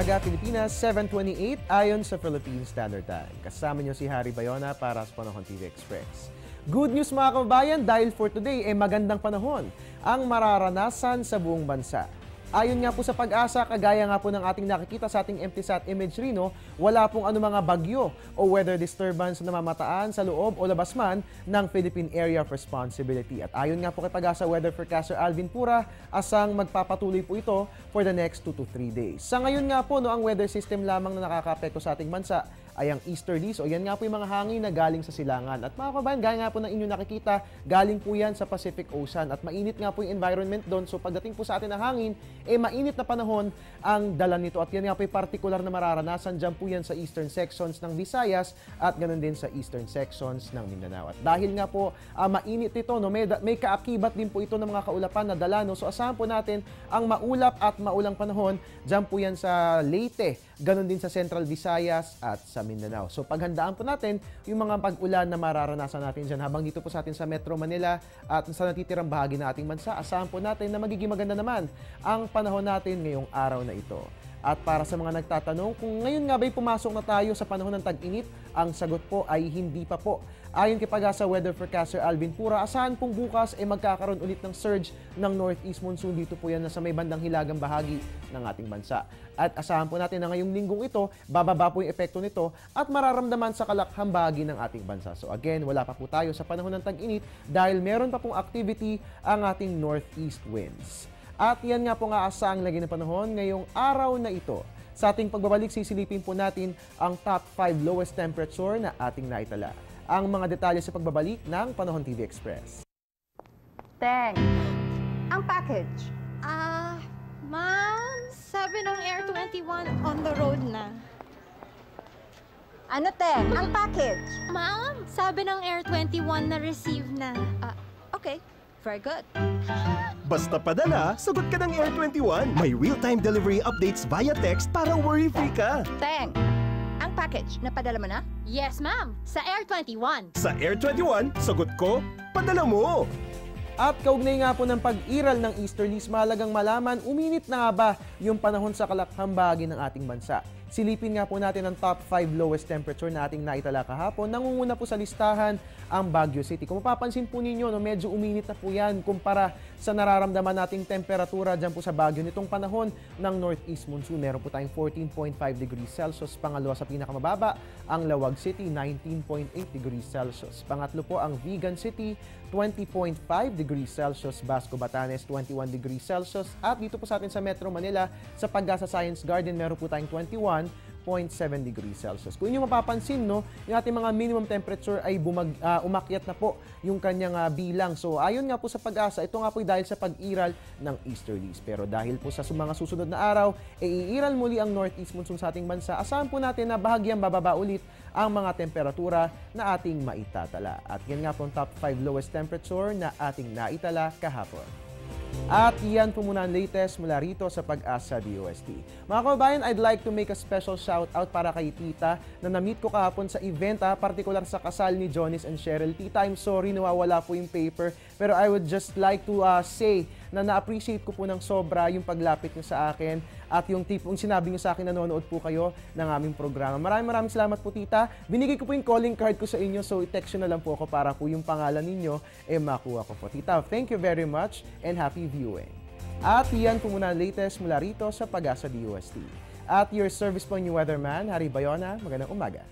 umaga, Pilipinas, 7:28 ayon sa Philippine Standard Time. Kasama niyo si Harry Bayona para sa Panahon TV Express. Good news mga kababayan dahil for today magandang panahon ang mararanasan sa buong bansa. Ayon nga po sa Pag-asa, kagaya nga po ng ating nakikita sa ating MTSat imagery, wala pong anumang bagyo o weather disturbance na namamataan sa loob o labas man ng Philippine Area of Responsibility. At ayon nga po kay Pag-asa weather forecaster Alvin Pura, asang magpapatuloy po ito for the next 2 to 3 days. Sa ngayon nga po, ang weather system lamang na nakakaapekto sa ating bansa ay ang easterlies o yan nga po yung mga hangin na galing sa silangan. At mga kabayan, gaya nga po ng inyong nakikita, galing po yan sa Pacific Ocean at mainit nga po yung environment doon. So pagdating po sa atin ng hangin, mainit na panahon ang dala nito. At yan nga po yung particular na mararanasan dyan po yan sa eastern sections ng Visayas at ganoon din sa eastern sections ng Mindanao. At dahil nga po mainit ito, may kaakibat din po ito ng mga kaulapan na dala. So asahan po natin ang maulap at maulang panahon dyan po yan sa Leyte, ganoon din sa Central Visayas at sa Mindanao. So paghandaan po natin yung mga pag-ulan na mararanasan natin dyan habang dito po sa atin sa Metro Manila at sa natitirang bahagi ng ating bansa. Asahan po natin na magiging maganda naman ang panahon natin ngayong araw na ito. At para sa mga nagtatanong kung ngayon nga ba'y pumasok na tayo sa panahon ng tag-init, ang sagot po ay hindi pa po. Ayon kay Pag-asa weather forecaster Alvin Pura, asahan pong bukas magkakaroon ulit ng surge ng northeast monsoon. Dito po yan na sa may bandang hilagang bahagi ng ating bansa. At asahan po natin na ngayong linggong ito, bababa po yung epekto nito at mararamdaman sa kalakhang bahagi ng ating bansa. So again, wala pa po tayo sa panahon ng tag-init dahil meron pa pong activity ang ating northeast winds. At yan nga po nga asang lagi ng panahon ngayong araw na ito. Sa ating pagbabalik, sisilipin po natin ang top 5 lowest temperature na ating naitala. Ang mga detalye sa pagbabalik ng Panahon TV Express. Teng, ang package. Ma'am, sabi ng Air 21 on the road na. Ano, Teng? Ang package. Ma'am, sabi ng Air 21 na receive na. Okay, very good. Basta padala, sagot ka ng Air 21. May real-time delivery updates via text para worry-free ka. Teng, ang package, napadala mo na? Yes, ma'am, sa Air 21. Sa Air 21, sagot ko, padala mo. At kaugnay nga po ng pag-iral ng easterlies, mahalagang malaman, uminit na nga ba yung panahon sa kalakhang bahagi ng ating bansa? Silipin nga po natin ang top 5 lowest temperature na ating naitala kahapon. Nangunguna po sa listahan ang Baguio City. Kung mapapansin po ninyo, medyo uminit na po yan kumpara sa nararamdaman nating temperatura dyan po sa Baguio nitong panahon ng northeast monsoon. Meron po tayong 14.5 degrees Celsius. Pangalawa sa pinakamababa, ang Lawag City, 19.8 degrees Celsius. Pangatlo po ang Vigan City, 20.5 degrees Celsius. Basco, Batanes, 21 degrees Celsius. At dito po sa atin sa Metro Manila, sa Pag-asa Science Garden, meron po tayong 21.7 degrees Celsius. Kung inyo mapapansin, yung ating mga minimum temperature ay umakyat na po yung kanyang bilang. So ayon nga po sa Pag-asa, ito nga po dahil sa pag-iral ng easterlies. Pero dahil po sa mga susunod na araw, iiral muli ang northeast monsoon sa ating bansa, asahan po natin na bahagyang bababa ulit ang mga temperatura na ating maitatala. At yan nga po ang top 5 lowest temperature na ating naitala kahapon. At iyan po muna ang latest mula rito sa Pag-asa DOST. Mga kababayan, I'd like to make a special shout out para kay Tita na na-meet ko kahapon sa event, partikular sa kasal ni Jonis and Cheryl. Tita, I'm sorry, nawawala po yung paper, pero I would just like to say na na-appreciate ko po ng sobra yung paglapit niyo sa akin at yung tipong sinabi niyo sa akin na nanonood po kayo ng aming programa. Maraming salamat po, Tita. Binigay ko po yung calling card ko sa inyo, so i-text nyo na lang po ako para po yung pangalan ninyo makuha ko po. Tita, thank you very much and happy viewing. At iyan po muna ang latest mula rito sa Pag-asa DOST. At your service po yung weatherman, Harry Bayona. Magandang umaga.